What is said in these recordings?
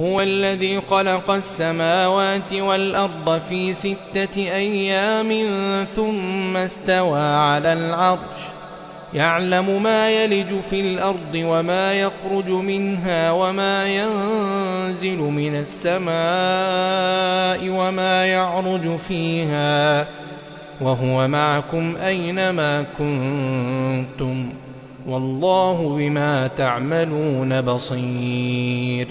هو الذي خلق السماوات والأرض في 6 أيام ثم استوى على العرش يعلم ما يلج في الأرض وما يخرج منها وما ينزل من السماء وما يعرج فيها وهو معكم أينما كنتم والله بما تعملون بصير.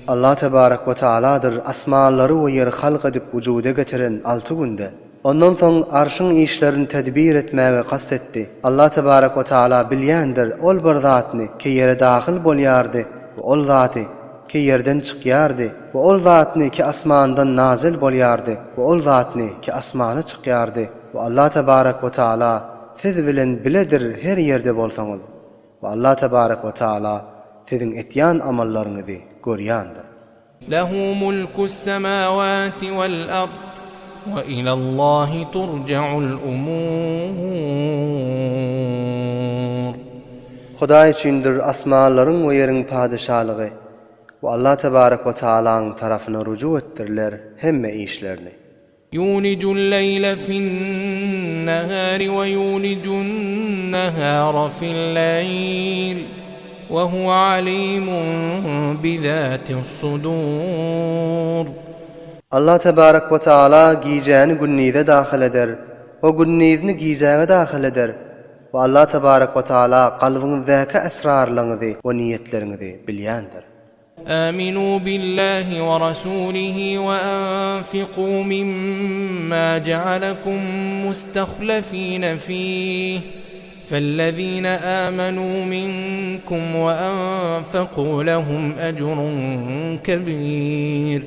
Allah tebarek ve Teala'dır asmanları ve yeri halk edip vücuda getiren 6 günde. Ondan soň arşyň işlerini tedbir etmäge gasetdi. Allah tebarek ve Teala bilýändir ol bir zatny ki yere dahil bolýardy we ol zaty ki yerden çykýardy we ol zatny ki asmandan nazil bolýardy we ol zatny ki asmana çykýardy we Allah tebarek ve Teala siz bilen biledir her yerde bolsaňyz we Allah tebarek ve Teala sizin etýän amallaryňyzy görýändir. Lehu mulkus semawati vel ard ve ilallahi turja'ul umur. Hudaý üçindir asmanlaryň we ýeriň padyşalygy we Allah tebarek we Teala'nın tarapyna ruju etdirler hemme işlerini. Yulijul leyle fin-nahari ve yulijun-nahara fil-leyl ve huve alimun bizâtis-sudur. Allah tebarek ve Teala giyeceğini günnide dahil eder ve günnidini giyeceğine dahil eder ve Allah tebarek ve Teala kalbinizdeki esrarlarınızı ve niyetlerinizi bilýändir. آمنوا بالله ورسوله وأنفقوا مما جعلكم مستخلفين فيه فالذين آمنوا منكم وأنفقوا لهم أجر كبير.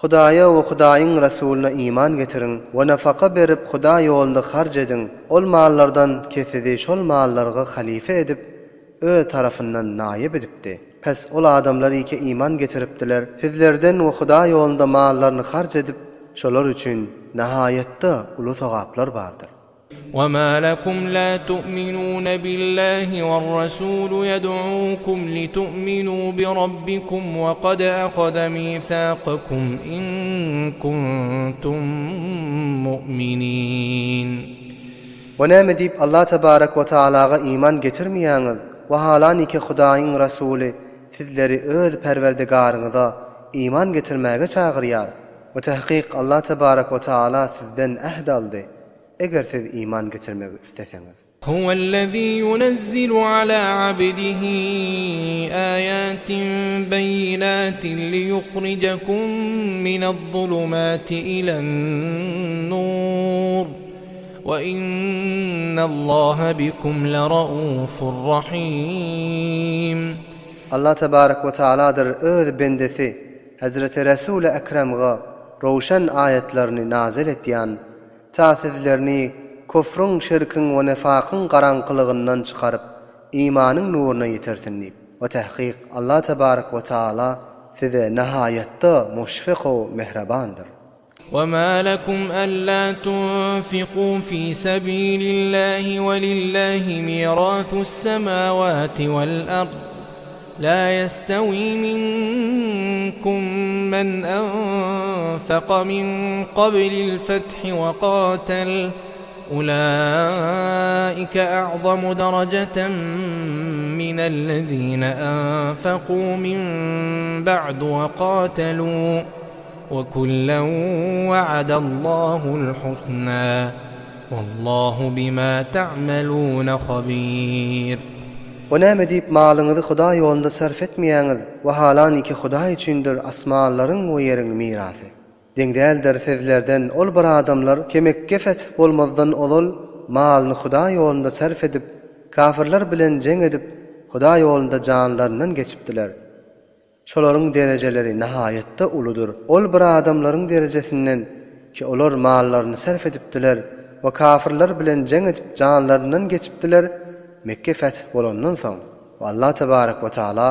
Hudaýa we Hudaýyň Rasulyna iman getirin we nafaka berip Hudaý ýolunda harj edin. Ol mallardan kesidi şol mallarga halife edip öz tarafından naýib edipdi. Pes ol adamlar iki iman getiripdiler. Sizlerden we Hudaý ýolunda mallaryny harj edip şolar üçin nihayetde ulu sowaplar bardyr. وما لكم لا تؤمنون بالله والرسول يدعوكم لتؤمنوا بربكم وقد أخذ ميثاقكم إن كنتم مؤمنين. ونعم deyip Allah tebarek ve Teala'ga iman getirmeýäňiz we halaniki Hudaýyň Rasuly sizleri öz perwerdigaryňyza iman getirmäge çagyrýar. Ve tahqiq Allah tebarek ve Teala sizden ahd aldy. Eger siz iman getirmek isteseňiz. Huvellezî yunezzilu alâ abdihi âyâtin beyinâtin liyukhrijakum minez-zulumâti ilen-nur ve innallâhe bikum leraûfur rahîm. Allah tebarek ve Teala'dır öz bendesi Hazreti Resul-i Ekrem'e roşan ayetlerini nazil etýän sizlerini kufrun, şirkin ve nefakın karanqılığından çıkarıp imanın nuruna yetirsinip ve tahqiq Allah tebarek ve Teala size nihayette muşfik ve mehrabandır. وَمَا لَكُمْ أَلَّا تُنْفِقُوا فِي سَبِيلِ اللَّهِ وَلِلَّهِ مِيرَاثُ السَّمَاوَاتِ وَالْأَرْضِ لَا يَسْتَوِي مِنكُم مَّنْ أَنفَقَ مِن قَبْلِ الْفَتْحِ وَقَاتَلَ أُولَئِكَ أَعْظَمُ دَرَجَةً مِّنَ الَّذِينَ أَنفَقُوا مِن بَعْدُ وَقَاتَلُوا وَكُلًّا وَعَدَ اللَّهُ الْحُسْنَى وَاللَّهُ بِمَا تَعْمَلُونَ خَبِيرٌ. Onam edip malyňyzy Hudaý ýolunda sarf etmeýäňiz we halaniki Hudaý üçindir asmanlaryň we ýeriň mirasy. Deňdäldir sizlerden ol bir adamlar kemekge feth bolmazdan olal malyny Hudaý ýolunda sarf edip kafirler bilen jeň edip Hudaý ýolunda janlarynyň geçipdiler. Şolaryň derejeleri nihayetde uludur. Ol bir adamlaryň derejesinden ki olar mallaryny sarf edipdiler we kafirler bilen jeň edip janlarynyň geçipdiler. Mekke feth bolandan soň Allah tebarek ve Teala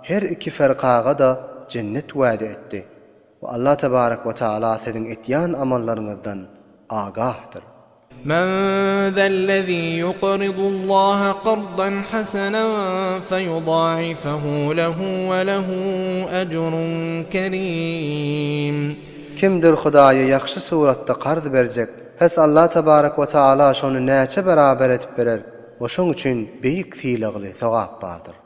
her iki ferqaga da cennet wa'de etdi. Ve Allah tebarek ve Teala sizin etýän amallaryňyzdan agahdyr. من ذا الذي يقرض الله قرضا حسنا فيضاعفه له وله أجر كريم. Kimdir Hudaýa ýakşy suratda qarz berjek, pes Allah tebarek we taala şonu näçe beraber etip berer. Oşuň üçin beýik fiýligli sowap bardyr.